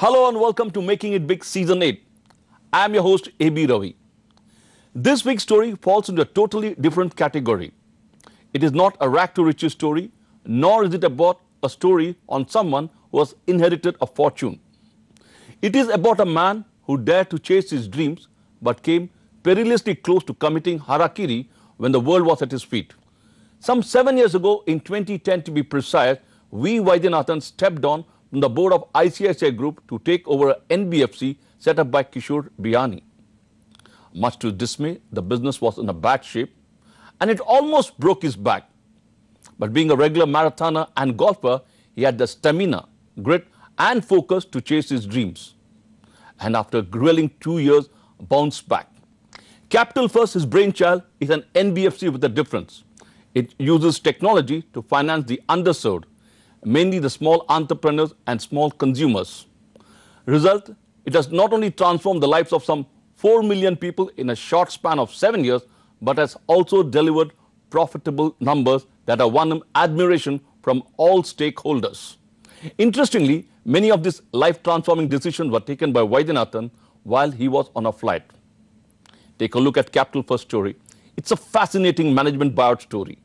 Hello and welcome to Making It Big Season 8. I am your host A.B. Ravi. This week's story falls into a totally different category. It is not a rag to riches story, nor is it about a story on someone who has inherited a fortune. It is about a man who dared to chase his dreams but came perilously close to committing harakiri when the world was at his feet. Some 7 years ago, in 2010 to be precise, Vaidyanathan stepped on from the board of ICICI Group to take over a NBFC set up by Kishore Biyani. Much to his dismay, the business was in a bad shape and it almost broke his back. But being a regular marathoner and golfer, he had the stamina, grit and focus to chase his dreams. And after a grueling 2 years, bounced back. Capital First, his brainchild, is an NBFC with a difference. It uses technology to finance the underserved, mainly the small entrepreneurs and small consumers. Result, it has not only transformed the lives of some 4 million people in a short span of 7 years, but has also delivered profitable numbers that have won him admiration from all stakeholders. Interestingly, many of these life-transforming decisions were taken by Vaidyanathan while he was on a flight. Take a look at Capital First story. It's a fascinating management buyout story.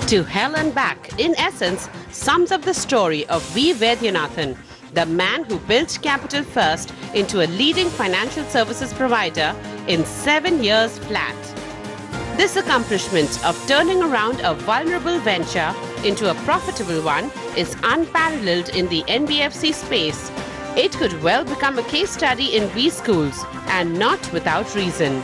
To Hell and Back, in essence, sums up the story of V. Vaidyanathan, the man who built Capital First into a leading financial services provider in 7 years flat. This accomplishment of turning around a vulnerable venture into a profitable one is unparalleled in the NBFC space. It could well become a case study in V schools, and not without reason.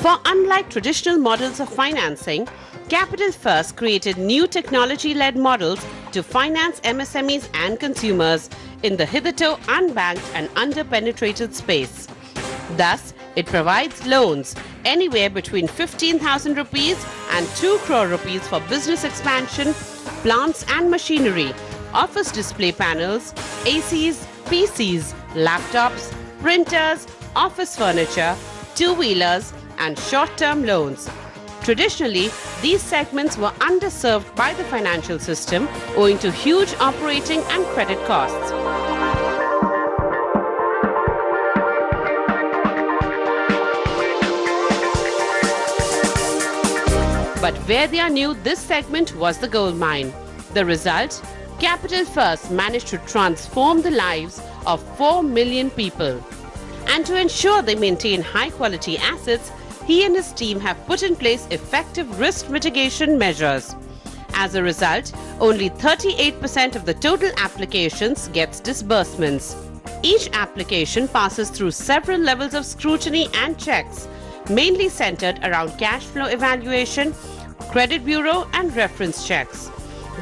For unlike traditional models of financing, Capital First created new technology-led models to finance MSMEs and consumers in the hitherto unbanked and under-penetrated space. Thus, it provides loans anywhere between 15,000 rupees and 2 crore rupees for business expansion, plants and machinery, office display panels, ACs, PCs, laptops, printers, office furniture, two-wheelers, and short-term loans. Traditionally, these segments were underserved by the financial system owing to huge operating and credit costs. But Vaidya knew this segment was the gold mine. The result? Capital First managed to transform the lives of 4 million people. And to ensure they maintain high-quality assets, he and his team have put in place effective risk mitigation measures. As a result, only 38% of the total applications gets disbursements. Each application passes through several levels of scrutiny and checks, mainly centered around cash flow evaluation, credit bureau and reference checks.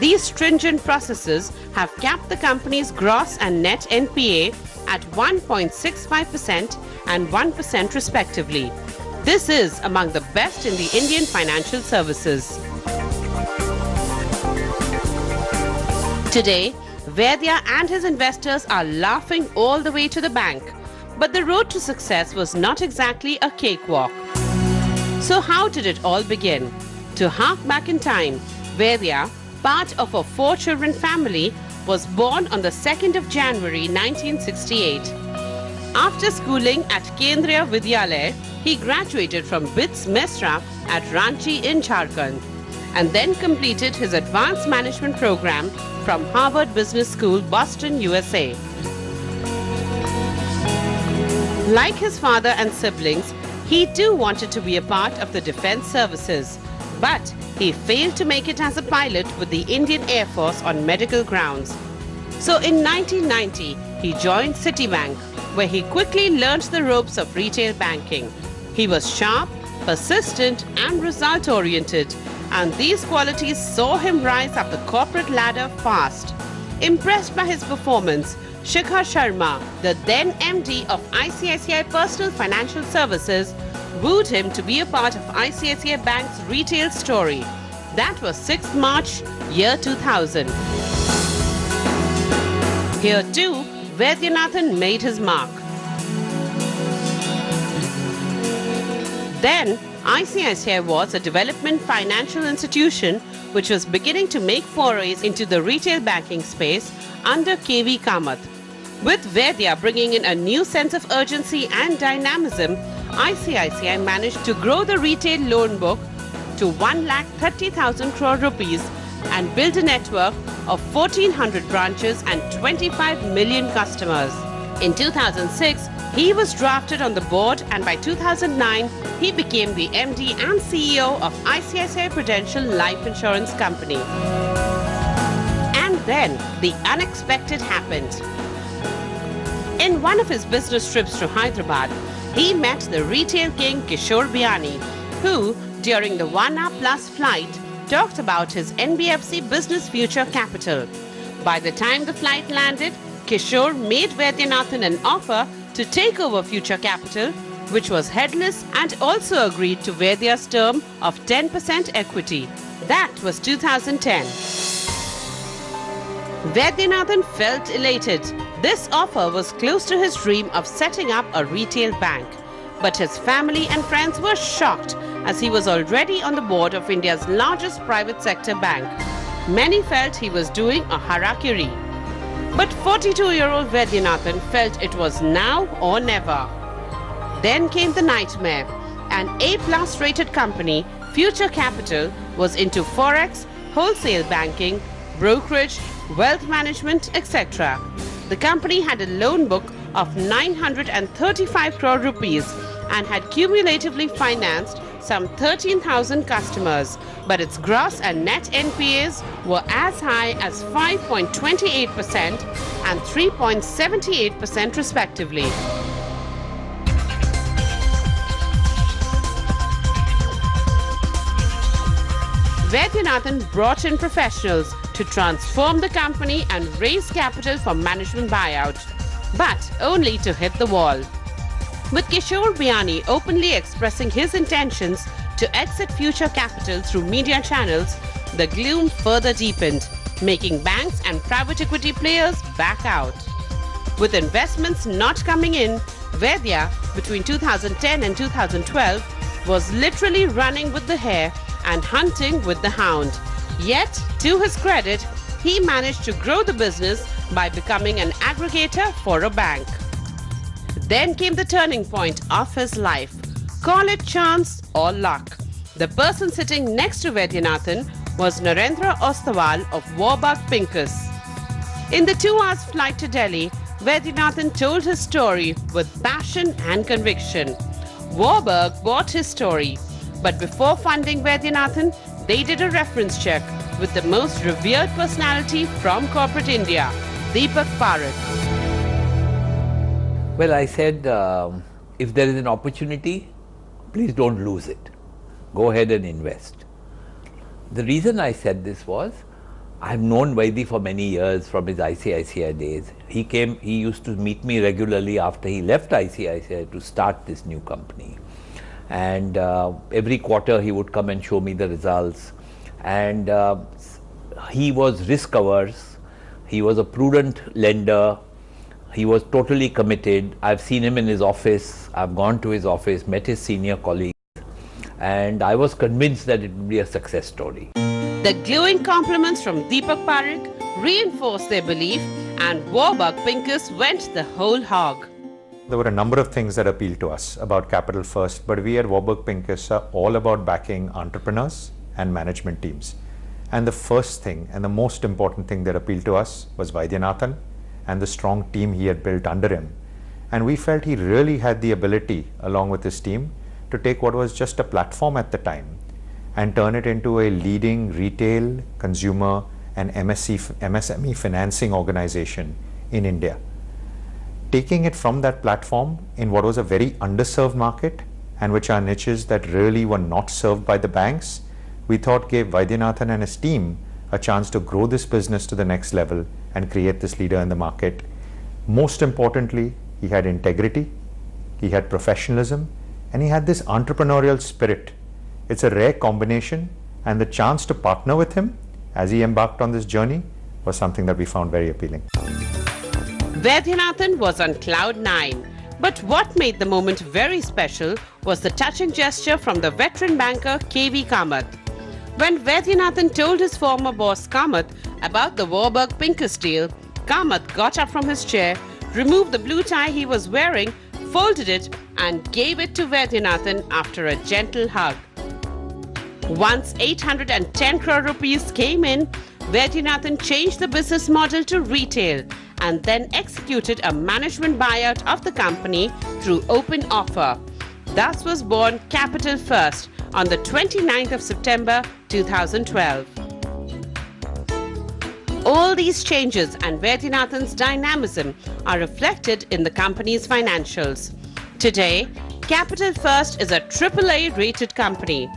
These stringent processes have capped the company's gross and net NPA at 1.65% and 1% respectively. This is among the best in the Indian financial services. Today, Vaidya and his investors are laughing all the way to the bank. But the road to success was not exactly a cakewalk. So how did it all begin? To hark back in time, Vaidya, part of a 4-children family, was born on the 2nd of January 1968. After schooling at Kendriya Vidyalaya, he graduated from BITS Mesra at Ranchi in Jharkhand and then completed his advanced management program from Harvard Business School, Boston, USA. Like his father and siblings, he too wanted to be a part of the defense services, but he failed to make it as a pilot with the Indian Air Force on medical grounds. So in 1990, he joined Citibank, where he quickly learned the ropes of retail banking. He was sharp, persistent and result-oriented, and these qualities saw him rise up the corporate ladder fast. Impressed by his performance, Shikhar Sharma, the then MD of ICICI Personal Financial Services, wooed him to be a part of ICICI Bank's retail story. That was 6th March, year 2000. Here too, Vaidyanathan made his mark. Then, ICICI was a development financial institution which was beginning to make forays into the retail banking space under KV Kamath. With Vaidya bringing in a new sense of urgency and dynamism, ICICI managed to grow the retail loan book to 1,30,000 crore rupees and build a network of 1,400 branches and 25 million customers. In 2006, he was drafted on the board, and by 2009, he became the MD and CEO of ICICI Prudential Life Insurance Company. And then the unexpected happened. In one of his business trips to Hyderabad, he met the retail king Kishore Biyani, who, during the 1 hour plus flight, talked about his NBFC business future capital. By the time the flight landed, Kishore made Vaidyanathan an offer to take over future capital, which was headless, and also agreed to Vaidya's term of 10% equity. That was 2010. Vaidyanathan felt elated. This offer was close to his dream of setting up a retail bank. But his family and friends were shocked, as he was already on the board of India's largest private sector bank. Many felt he was doing a harakiri. But 42-year-old Vaidyanathan felt it was now or never. Then came the nightmare. An A+ rated company, Future Capital, was into forex, wholesale banking, brokerage, wealth management, etc. The company had a loan book of 935 crore rupees and had cumulatively financed some 13,000 customers, but its gross and net NPAs were as high as 5.28% and 3.78% respectively. Vaidyanathan brought in professionals to transform the company and raise capital for management buyout, but only to hit the wall. With Kishore Biyani openly expressing his intentions to exit Future Capital through media channels, the gloom further deepened, making banks and private equity players back out. With investments not coming in, Vaidya, between 2010 and 2012, was literally running with the hare and hunting with the hound. Yet, to his credit, he managed to grow the business by becoming an aggregator for a bank. Then came the turning point of his life. Call it chance or luck. The person sitting next to Vaidyanathan was Narendra Ostawal of Warburg Pincus. In the 2 hours flight to Delhi, Vaidyanathan told his story with passion and conviction. Warburg bought his story, but before funding Vaidyanathan, they did a reference check with the most revered personality from corporate India, Deepak Parekh. Well, I said, if there is an opportunity, please don't lose it. Go ahead and invest. The reason I said this was, I've known Vaidhi for many years from his ICICI days. He used to meet me regularly after he left ICICI to start this new company. And every quarter he would come and show me the results. And he was risk averse. He was a prudent lender. He was totally committed. I've seen him in his office. I've gone to his office, met his senior colleagues, and I was convinced that it would be a success story. The glowing compliments from Deepak Parekh reinforced their belief, and Warburg Pincus went the whole hog. There were a number of things that appealed to us about Capital First, but we at Warburg Pincus are all about backing entrepreneurs and management teams. And the first thing and the most important thing that appealed to us was Vaidyanathan and the strong team he had built under him. And we felt he really had the ability, along with his team, to take what was just a platform at the time and turn it into a leading retail, consumer and MSME financing organization in India. Taking it from that platform in what was a very underserved market and which are niches that really were not served by the banks, we thought gave Vaidyanathan and his team a chance to grow this business to the next level and create this leader in the market. Most importantly, he had integrity, he had professionalism, and he had this entrepreneurial spirit. It's a rare combination, and the chance to partner with him as he embarked on this journey was something that we found very appealing. Vaidyanathan was on cloud 9. But what made the moment very special was the touching gesture from the veteran banker K.V. Kamath. When Vaidyanathan told his former boss Kamath about the Warburg Pincus deal, Kamath got up from his chair, removed the blue tie he was wearing, folded it and gave it to Vaidyanathan after a gentle hug. Once 810 crore rupees came in, Vaidyanathan changed the business model to retail and then executed a management buyout of the company through open offer. Thus was born Capital First on the 29th of September 2012. All these changes and Vaidyanathan's dynamism are reflected in the company's financials. Today, Capital First is a AAA rated company.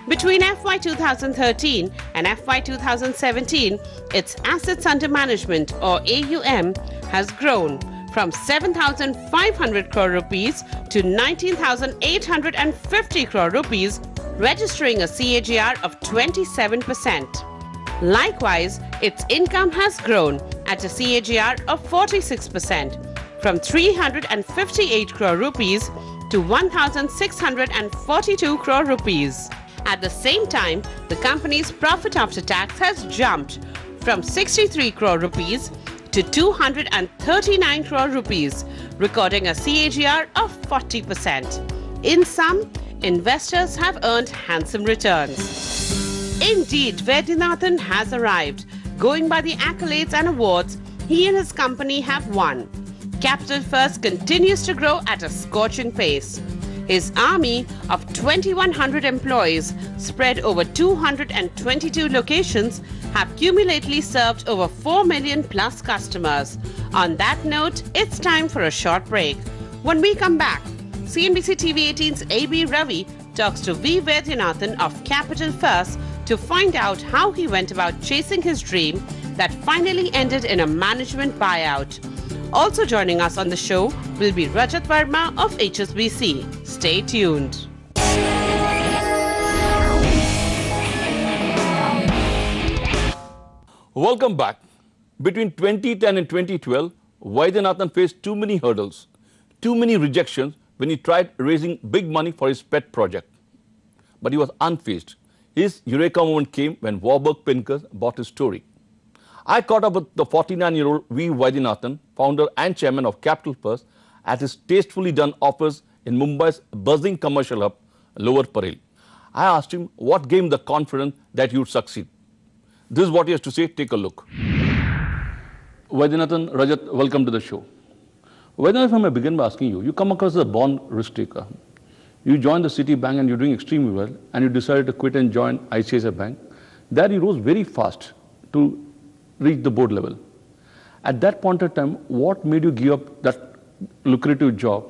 Between FY 2013 and FY 2017, its assets under management or AUM has grown from 7,500 crore rupees to 19,850 crore rupees, registering a CAGR of 27%. Likewise, its income has grown at a CAGR of 46%, from 358 crore rupees to 1,642 crore rupees. At the same time, the company's profit after tax has jumped from 63 crore rupees to 239 crore rupees, recording a CAGR of 40%. In sum, investors have earned handsome returns. Indeed, Vaidyanathan has arrived. Going by the accolades and awards he and his company have won, Capital First continues to grow at a scorching pace. His army of 2,100 employees spread over 222 locations have cumulatively served over 4 million plus customers. On that note, it's time for a short break. When we come back, CNBC TV18's A.B. Ravi talks to V. Vaidyanathan of Capital First to find out how he went about chasing his dream that finally ended in a management buyout. Also joining us on the show will be Rajat Verma of HSBC. Stay tuned. Welcome back. Between 2010 and 2012, Vaidyanathan faced too many hurdles, too many rejections when he tried raising big money for his pet project. But he was unfazed. His eureka moment came when Warburg Pincus bought his story. I caught up with the 49-year-old V. Vaidyanathan, founder and chairman of Capital First, at his tastefully done office in Mumbai's buzzing commercial hub, Lower Parel. I asked him what gave him the confidence that he would succeed. This is what he has to say. Take a look. Vaidyanathan, Rajat, welcome to the show. Vaidyanathan, I begin by asking you, you come across as a born risk taker. You joined the City Bank and you're doing extremely well, and you decided to quit and join ICICI Bank. There you rose very fast to reach the board level. At that point of time, what made you give up that lucrative job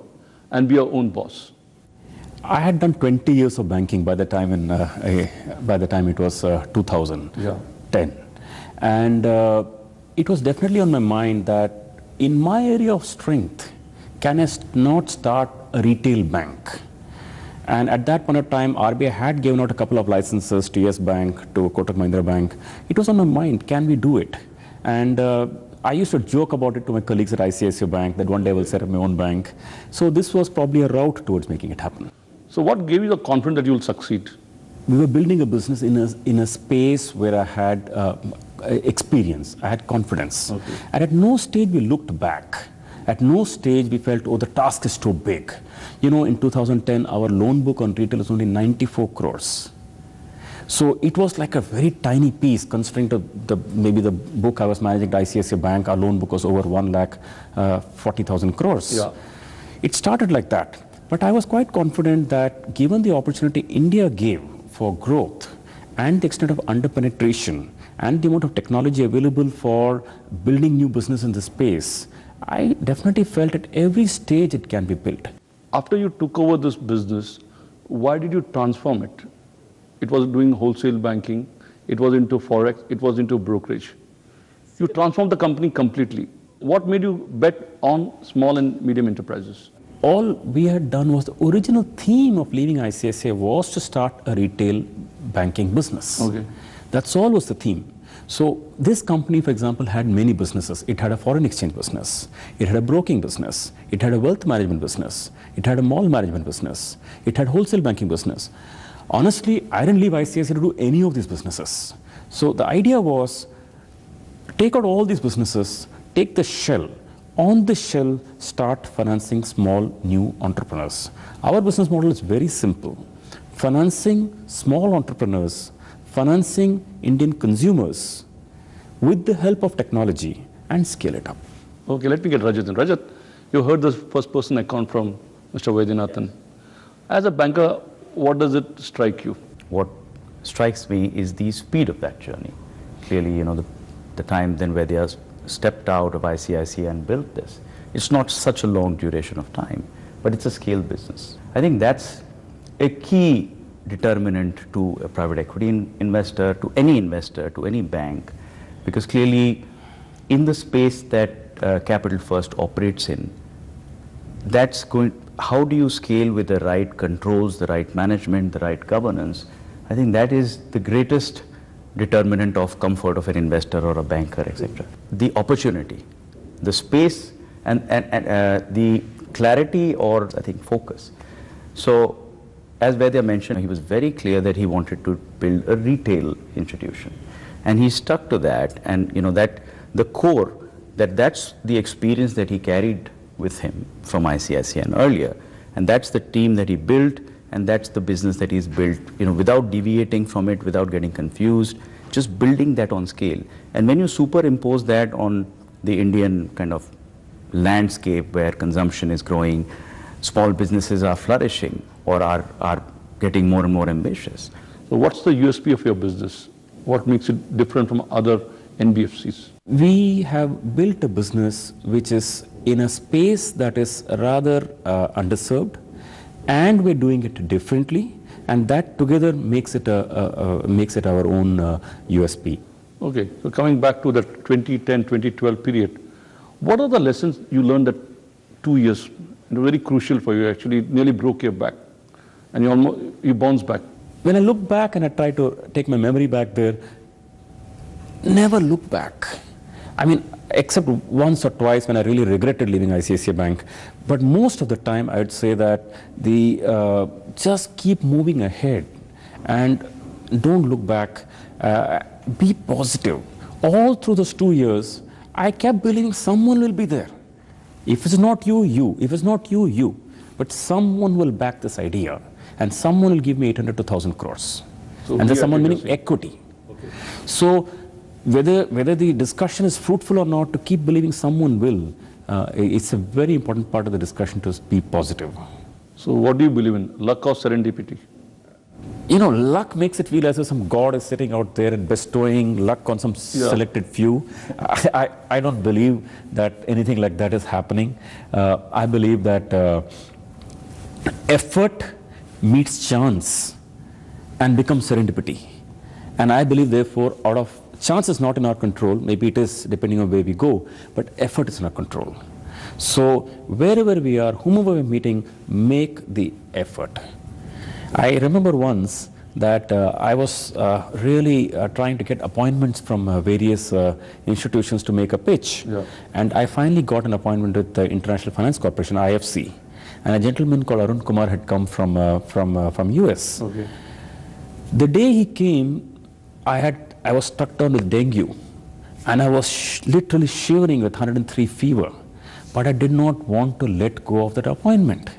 and be your own boss? I had done 20 years of banking by the time it was 2010, and it was definitely on my mind that in my area of strength, can I not start a retail bank? And at that point of time, RBI had given out a couple of licenses to Yes Bank, to Kotak Mahindra Bank. It was on my mind, can we do it? And I used to joke about it to my colleagues at ICICI Bank that one day I will set up my own bank. So this was probably a route towards making it happen. So what gave you the confidence that you will succeed? We were building a business in a space where I had experience, I had confidence. Okay. And at no stage we looked back. At no stage we felt, oh, the task is too big. You know, in 2010, our loan book on retail was only 94 crores. So it was like a very tiny piece, considering maybe the book I was managing at ICICI Bank, our loan book was over 1,40,000 crores. Yeah. It started like that. But I was quite confident that given the opportunity India gave for growth and the extent of underpenetration and the amount of technology available for building new business in this space, I definitely felt at every stage it can be built. After you took over this business, why did you transform it? It was doing wholesale banking, it was into forex, it was into brokerage. You transformed the company completely. What made you bet on small and medium enterprises? All we had done was the original theme of leaving ICICI was to start a retail banking business. Okay. That's all was the theme. So this company, for example, had many businesses. It had a foreign exchange business. It had a broking business. It had a wealth management business. It had a mall management business. It had wholesale banking business. Honestly, I didn't leave ICICI to do any of these businesses. So the idea was, take out all these businesses, take the shell. On the shell, start financing small, new entrepreneurs. Our business model is very simple. Financing small entrepreneurs, financing Indian consumers with the help of technology and scale it up. Okay, let me get Rajat in. Rajat, you heard the first person account from Mr. Vaidyanathan. As a banker, what does it strike you? What strikes me is the speed of that journey. Clearly, you know, the time then where they stepped out of ICICI and built this. It's not such a long duration of time, but it's a scale business. I think that's a key determinant to a private equity investor, to any bank, because clearly in the space that Capital First operates in, how do you scale with the right controls, the right management, the right governance? I think that is the greatest determinant of comfort of an investor or a banker, etc. The opportunity, the space, and the clarity, or I think focus. So, as Vaidya mentioned, he was very clear that he wanted to build a retail institution, and he stuck to that. And you know that the core, that's the experience that he carried with him from ICICI and earlier, and that's the team that he built, and that's the business that he's built, you know, without deviating from it, without getting confused, just building that on scale. And when you superimpose that on the Indian kind of landscape where consumption is growing, small businesses are flourishing or are getting more and more ambitious. So what's the USP of your business? What makes it different from other NBFCs? We have built a business which is in a space that is rather underserved, and we're doing it differently, and that together makes it our own USP. Okay, so coming back to the 2010-2012 period, what are the lessons you learned that 2 years, very crucial for you, actually nearly broke your back, and you bounced back? When I look back and I try to take my memory back there, never look back. I mean, except once or twice when I really regretted leaving ICICI Bank. But most of the time, I would say that just keep moving ahead and don't look back. Be positive. All through those 2 years, I kept believing someone will be there. If it's not you, you. If it's not you, you. But someone will back this idea, and someone will give me 800 to 1,000 crores. So and there's someone meaning equity. Okay. So whether the discussion is fruitful or not, to keep believing someone will, it's a very important part of the discussion to be positive. So what do you believe in, luck or serendipity? You know, luck makes it feel as if some god is sitting out there and bestowing luck on some selected few. I don't believe that anything like that is happening. I believe that effort meets chance and becomes serendipity. And I believe, therefore, out of chance is not in our control, maybe it is depending on where we go, but effort is in our control. So wherever we are, whomever we're meeting, make the effort. I remember once that I was really trying to get appointments from various institutions to make a pitch. Yeah. And I finally got an appointment with the International Finance Corporation, IFC. And a gentleman called Arun Kumar had come from US. Okay. The day he came, I was struck down with dengue, and I was literally shivering with 103 fever, but I did not want to let go of that appointment.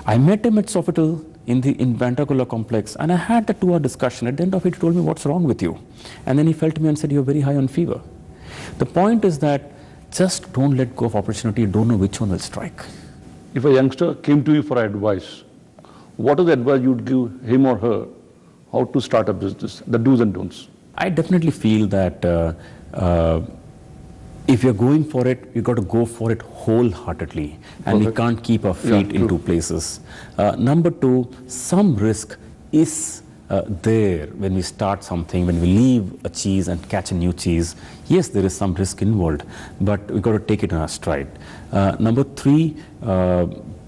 I met him at Sofitel in Bantakulla complex, and I had the 2-hour discussion. At the end of it, he told me, what's wrong with you? And then he felt me and said, you're very high on fever. The point is that just don't let go of opportunity. You don't know which one will strike. If a youngster came to you for advice, what is the advice you'd give him or her how to start a business, the do's and don'ts? I definitely feel that if you're going for it, you've got to go for it wholeheartedly. And we can't keep our feet in two places. Number two, some risk is there when we start something, when we leave a cheese and catch a new cheese. Yes, there is some risk involved, but we've got to take it in our stride. Number three,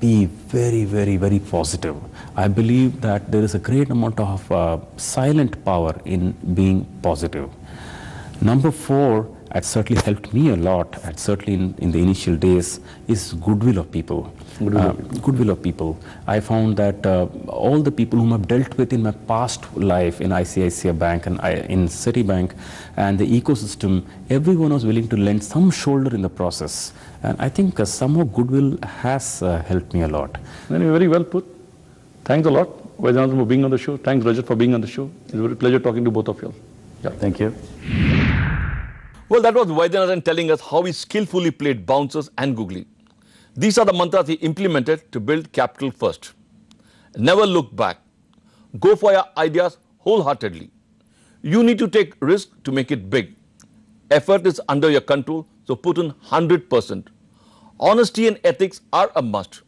be very, very, very positive. I believe that there is a great amount of silent power in being positive. Number 4, that certainly helped me a lot, and certainly in the initial days, is goodwill of people. Goodwill of people. I found that all the people whom I've dealt with in my past life in ICICI Bank and in Citibank and the ecosystem, everyone was willing to lend some shoulder in the process. And I think somehow goodwill has helped me a lot. Very well put. Thanks a lot, Vaidyanathan, for being on the show. Thanks, Rajat, for being on the show. It's a very pleasure talking to both of you all. Yeah. Thank you. Well, that was Vaidyanathan telling us how he skillfully played bouncers and googly. These are the mantras he implemented to build Capital First. Never look back. Go for your ideas wholeheartedly. You need to take risk to make it big. Effort is under your control, so put in 100%. Honesty and ethics are a must.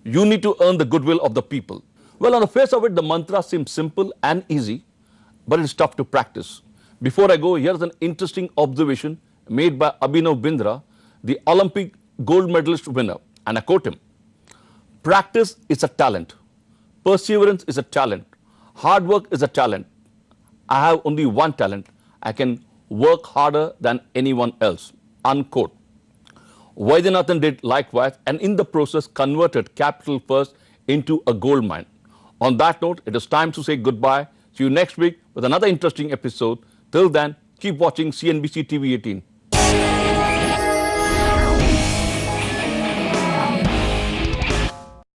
You need to earn the goodwill of the people. Well, on the face of it, the mantra seems simple and easy, but it's tough to practice. Before I go, here's an interesting observation made by Abhinav Bindra, the Olympic gold medalist winner, and I quote him: "Practice is a talent. Perseverance is a talent. Hard work is a talent. I have only one talent. I can work harder than anyone else." Unquote. Vaidyanathan did likewise, and in the process converted Capital First into a gold mine. On that note, it is time to say goodbye. See you next week with another interesting episode. Till then, keep watching CNBC TV 18.